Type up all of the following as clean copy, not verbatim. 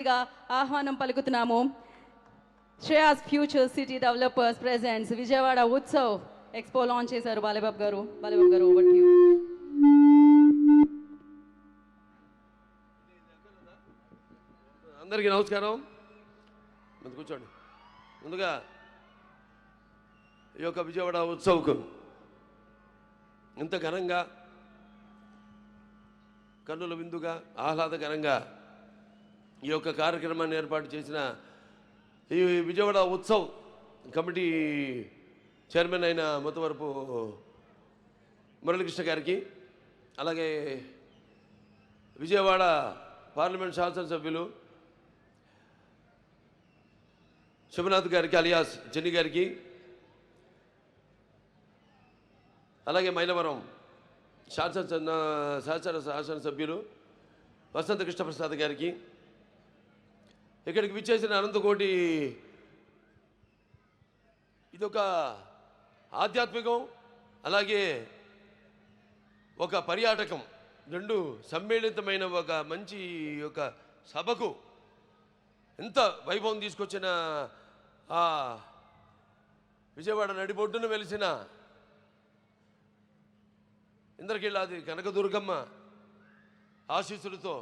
అతిథిగా ఆహ్వానం పలుకుతున్నాము. Shreyas future city developers presents Vijayawada Utsav expo launch చేశారు. బాలబాబు గారు ఓవర్ టు యు. అందరికీ నమస్కారం. కూర్చోండి. ముందుగా ఈ యొక్క విజయవాడ ఉత్సవ్కు ఇంత ఘనంగా కన్నుల విందుగా ఆహ్లాదకరంగా ఈ యొక్క కార్యక్రమాన్ని ఏర్పాటు చేసిన ఈ విజయవాడ ఉత్సవ్ కమిటీ చైర్మన్ అయిన ముత్తవరపు మురళీకృష్ణ గారికి, అలాగే విజయవాడ పార్లమెంట్ శాసనసభ్యులు శివనాథ్ గారికి అలియాస్ చెన్ని గారికి, అలాగే మైలవరం శాసనసభ్యులు వసంత కృష్ణప్రసాద్ గారికి, ఇక్కడికి విచ్చేసిన అనంతకోటి, ఇదొక ఆధ్యాత్మికం అలాగే ఒక పర్యాటకం రెండు సమ్మేళితమైన ఒక మంచి ఒక సభకు ఎంత వైభవం తీసుకొచ్చిన ఆ విజయవాడ నడిబొడ్డున వెలిసిన ఇంద్రకీలాది కనకదుర్గమ్మ ఆశీస్సులతో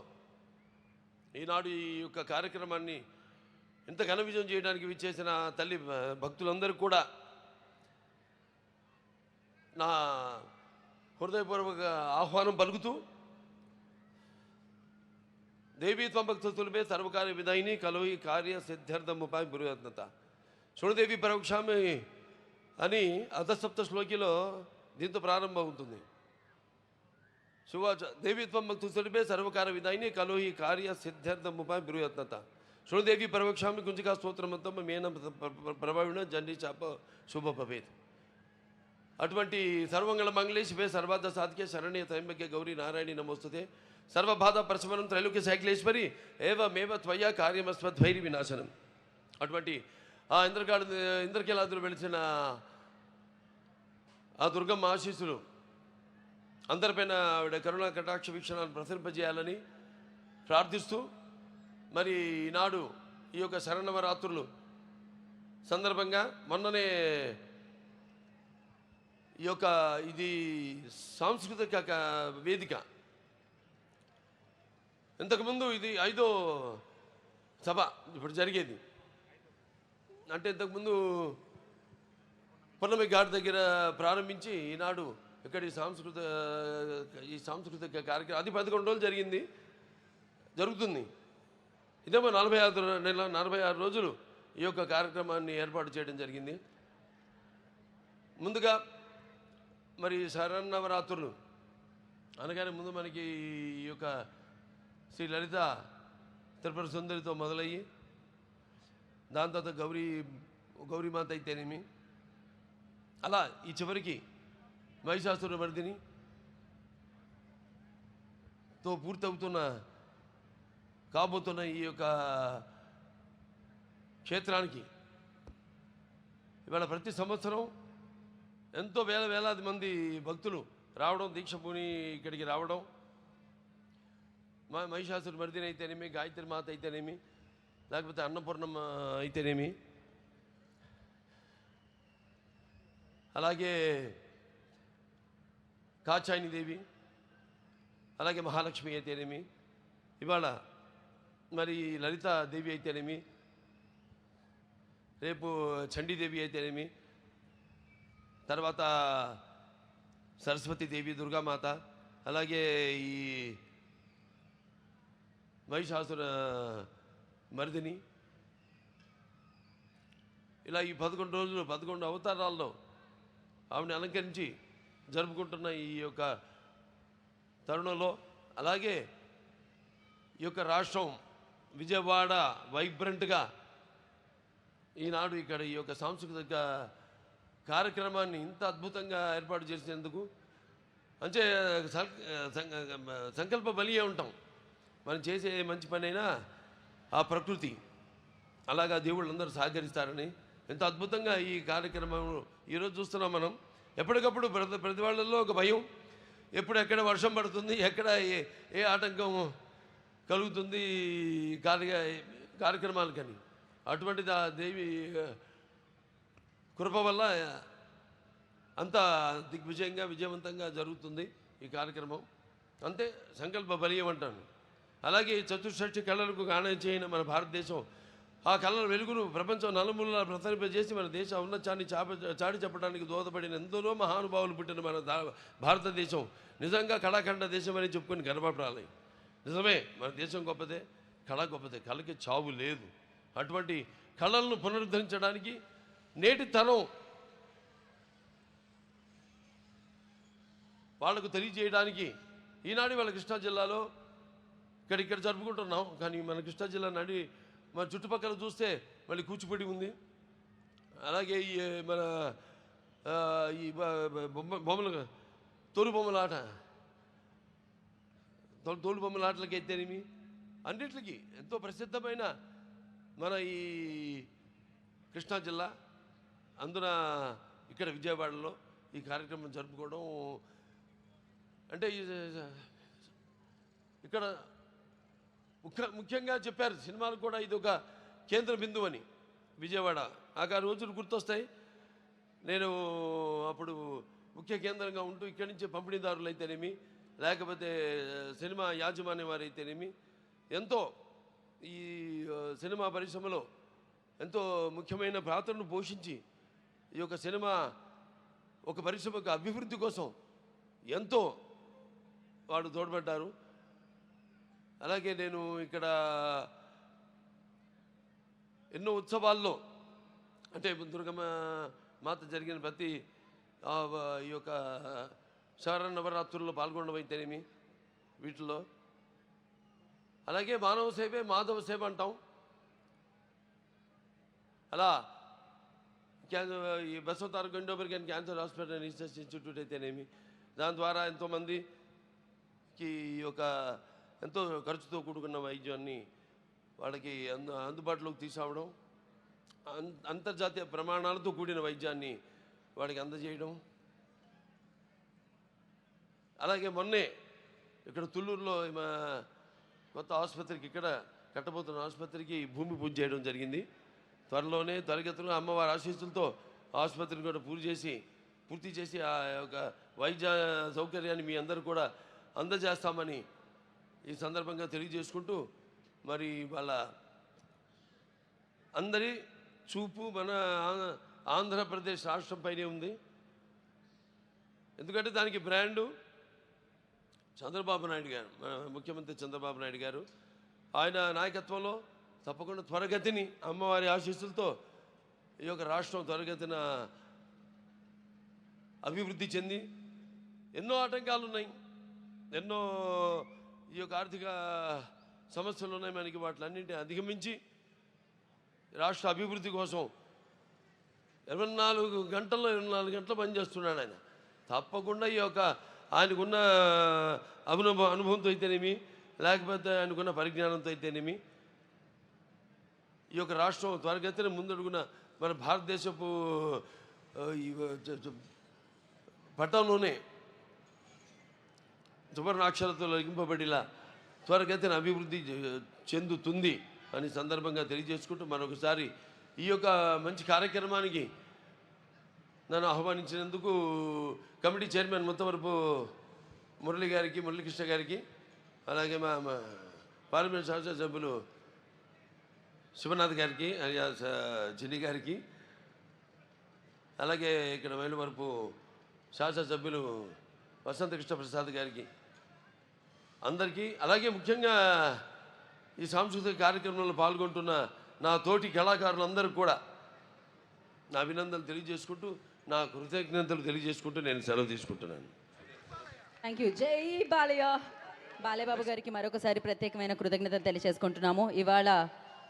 ఈనాడు ఈ యొక్క కార్యక్రమాన్ని ఇంత ఘన విజయం చేయడానికి విచ్చేసిన తల్లి భక్తులందరూ కూడా నా హృదయపూర్వక ఆహ్వానం పలుకుతూ, దేవీ త్వం భక్తులమే సర్వకార్య విధాయిని కలోయి కార్య సిద్ధార్థముపాయ పురుయత్నత శృణుదేవి పరోక్షామి అని అధసప్త శ్లోకిలో దీంతో ప్రారంభమవుతుంది. శువాచ దేవీత్వం భక్తులమే సర్వకార్య విధాయిని కలోయి కార్య సిద్ధార్థముపాయ పురుయత్నత శృణుదేవి పరోక్షామి గుంజికా స్తోత్రమంతం మేన ప్రభావిణ జండి చాప శుభ భవేత్. అటువంటి సర్వంగళ మంగళే శివే సర్వార్థ సాధికే శరణ్య త్రయంబకే గౌరీ నారాయణి నమోస్తుతే సర్వబాధ ప్రశమనం త్రైలోక్య సైక్లేశ్వరి ఏవమేవ త్వయా కార్యమస్వద్వైరి వినాశనం. అటువంటి ఆ ఇంద్రకీలాదులు వెలిసిన ఆ దుర్గమ్మ ఆశీస్సులు అందరిపైన ఆవిడ కరుణా కటాక్ష వీక్షణాలను ప్రసరింపజేయాలని ప్రార్థిస్తూ, మరి ఈనాడు ఈ యొక్క శరన్నవరాత్రులు సందర్భంగా మొన్ననే ఈ యొక్క ఇది సాంస్కృతిక వేదిక, ఇంతకుముందు ఇది 5వ సభ ఇప్పుడు జరిగేది. అంటే ఇంతకుముందు పున్నమి ఘాట్ దగ్గర ప్రారంభించి ఈనాడు ఇక్కడ ఈ సాంస్కృతిక కార్యక్రమం అది 11 రోజులు జరుగుతుంది. ఇదేమో 46 రోజులు ఈ యొక్క కార్యక్రమాన్ని ఏర్పాటు చేయడం జరిగింది. ముందుగా మరి శరన్నవరాత్రులు అనగానే ముందు మనకి ఈ యొక్క శ్రీ లలిత త్రిపుర సుందరితో మొదలయ్యి దాని తర్వాత గౌరీమాత అయితేనేమి, అలా ఈ చివరికి మహిషాసుర మర్దినితో పూర్తవుతున్న కాబోతున్న ఈ యొక్క క్షేత్రానికి ఇవాళ ప్రతి సంవత్సరం ఎంతో వేలాది మంది భక్తులు రావడం, దీక్ష పూని ఇక్కడికి రావడం, మహిషాసుర మర్దిని అయితేనేమి, గాయత్రి మాత అయితేనేమి, లేకపోతే అన్నపూర్ణమ్మ అయితేనేమి, అలాగే కాచాయిని దేవి, అలాగే మహాలక్ష్మి అయితేనేమి, ఇవాళ మరి లలిత దేవి అయితేనేమి, రేపు చండీదేవి అయితేనేమి, తర్వాత సరస్వతీదేవి, దుర్గామాత, అలాగే ఈ మహిషాసుర మర్దిని, ఇలా ఈ 11 రోజులు 11 అవతారాల్లో ఆవిడని అలంకరించి జరుపుకుంటున్న ఈ యొక్క తరుణంలో, అలాగే ఈ యొక్క రాష్ట్రం విజయవాడ వైబ్రెంట్గా ఈనాడు ఇక్కడ ఈ యొక్క సాంస్కృతిక కార్యక్రమాన్ని ఇంత అద్భుతంగా ఏర్పాటు చేసినందుకు అంటే సంకల్ప బలియే ఉంటాం. మనం చేసే మంచి పనైనా ఆ ప్రకృతి అలాగా దేవుళ్ళందరూ సహకరిస్తారని ఎంత అద్భుతంగా ఈ కార్యక్రమం ఈరోజు చూస్తున్నాం మనం. ఎప్పటికప్పుడు ప్రతి వాళ్ళల్లో ఒక భయం, ఎప్పుడు ఎక్కడ వర్షం పడుతుంది, ఎక్కడ ఏ ఆటంకం కలుగుతుంది ఈ కార్యక్రమాలకని. అటువంటిది ఆ దేవి కృప వల్ల అంత దిగ్విజయంగా విజయవంతంగా జరుగుతుంది ఈ కార్యక్రమం. అంతే సంకల్ప బలీయం అంటాను. అలాగే చతుషష్ఠి కళలకు గానం చేయని మన భారతదేశం ఆ కళల వెలుగును ప్రపంచం నలుమూలలా ప్రసరింపజేసి మన దేశ ఔన్నత్యాన్ని చాటి చెప్పడానికి దోహదపడిన ఎందరో మహానుభావులు పుట్టిన మన భారతదేశం నిజంగా కళాఖండ దేశం అని చెప్పుకొని గర్వపడాలి. నిజమే, మన దేశం గొప్పదే, కళ గొప్పదే, కళకి చావు లేదు. అటువంటి కళలను పునరుద్ధరించడానికి నేటి తరం వాళ్లకు తెలియజేయడానికి ఈనాడు వాళ్ళ కృష్ణా జిల్లాలో ఇక్కడ జరుపుకుంటున్నాం. కానీ మన కృష్ణా జిల్లా మన చుట్టుపక్కల చూస్తే మళ్ళీ కూచిపూడి ఉంది. అలాగే ఈ మన ఈ బొమ్మలు తోలు బొమ్మలాటలకి అయితేనేమి అన్నిటికీ ఎంతో ప్రసిద్ధమైన మన ఈ కృష్ణా జిల్లా. అందున ఇక్కడ విజయవాడలో ఈ కార్యక్రమం జరుపుకోవడం అంటే ఇక్కడ ముఖ్యంగా చెప్పారు సినిమాలు కూడా ఇది ఒక కేంద్ర బిందువు అని. విజయవాడ ఆ రోజులు గుర్తొస్తాయి. నేను అప్పుడు ముఖ్య కేంద్రంగా ఉంటూ ఇక్కడి నుంచి పంపిణీదారులు అయితేనేమి, లేకపోతే సినిమా యాజమాన్యం వారు అయితేనేమి ఎంతో ఈ సినిమా పరిశ్రమలో ఎంతో ముఖ్యమైన పాత్రను పోషించి ఈ యొక్క సినిమా ఒక పరిశ్రమకు అభివృద్ధి కోసం ఎంతో వాడు తోడ్పడ్డారు. అలాగే నేను ఇక్కడ ఎన్నో ఉత్సవాల్లో అంటే దుర్గమ్మ మాత జరిగిన ప్రతి ఈ యొక్క శరన్నవరాత్రుల్లో పాల్గొనడం అయితేనేమి వీటిలో. అలాగే మానవ సేవే మాధవ సేవ అంటాం. అలా ఈ బసవతార గండోబర్గన్ cancer hospital and research institute అయితేనేమి దాని ద్వారా ఎంతోమందికి ఈ యొక్క ఎంతో ఖర్చుతో కూడుకున్న వైద్యాన్ని వాళ్ళకి అందుబాటులోకి తీసుకురావడం, అంతర్జాతీయ ప్రమాణాలతో కూడిన వైద్యాన్ని వాడికి అందజేయడం. అలాగే మొన్నే ఇక్కడ తుళ్ళూరులో కొత్త ఆసుపత్రికి ఇక్కడ కట్టబోతున్న ఆసుపత్రికి భూమి పూజ చేయడం జరిగింది. త్వరలోనే త్వరగతిలో అమ్మవారి ఆశీస్సులతో ఆసుపత్రిని కూడా పూర్తి చేసి ఆ యొక్క వైద్య సౌకర్యాన్ని మీ అందరూ కూడా అందజేస్తామని ఈ సందర్భంగా తెలియజేసుకుంటూ, మరి వాళ్ళ అందరి చూపు మన ఆంధ్రప్రదేశ్ రాష్ట్రంపైనే ఉంది. ఎందుకంటే దానికి బ్రాండు చంద్రబాబు నాయుడు గారు, మన ముఖ్యమంత్రి చంద్రబాబు నాయుడు గారు. ఆయన నాయకత్వంలో తప్పకుండా త్వరగతిని అమ్మవారి ఆశీస్సులతో ఈ యొక్క రాష్ట్రం త్వరగతిన అభివృద్ధి చెంది, ఎన్నో ఆటంకాలు ఉన్నాయి, ఎన్నో ఈ యొక్క ఆర్థిక సమస్యలు ఉన్నాయి మనకి, వాటిలన్నింటినీ అధిగమించి రాష్ట్ర అభివృద్ధి కోసం 24 గంటలు పనిచేస్తున్నాడు ఆయన. తప్పకుండా ఈ యొక్క ఆయనకున్న అనుభవంతో అయితేనేమి, లేకపోతే ఆయనకున్న పరిజ్ఞానంతో అయితేనేమి ఈ యొక్క రాష్ట్రం త్వరగతిన ముందడుగున మన భారతదేశపు పట్టంలోనే సువర్ణాక్షరాలతో లిఖింపబడిలా త్వరగతిన అభివృద్ధి చెందుతుంది అని సందర్భంగా తెలియజేసుకుంటూ, మరొకసారి ఈ యొక్క మంచి కార్యక్రమానికి నన్ను ఆహ్వానించినందుకు కమిటీ చైర్మన్ ముత్తవరపు మురళీకృష్ణ గారికి, అలాగే మా పార్లమెంట్ శాసన సభ్యులు శివనాథ్ గారికి, చిన్ని గారికి, అలాగే ఇక్కడ మైలవరపు శాసనసభ్యులు వసంతకృష్ణ ప్రసాద్ గారికి, అందరికీ, అలాగే ముఖ్యంగా ఈ సాంస్కృతిక కార్యక్రమంలో పాల్గొంటున్న నా తోటి కళాకారులందరికీ కూడా నా అభినందనలు తెలియజేసుకుంటూ, నా కృతజ్ఞతలు తెలియజేసుకుంటూ నేను సెలవు తీసుకుంటున్నాను. Thank you. జై బాలయ్య. బాలయ్యబాబు గారికి మరొకసారి ప్రత్యేకమైన కృతజ్ఞతలు తెలియజేసుకుంటున్నాము. ఇవాళ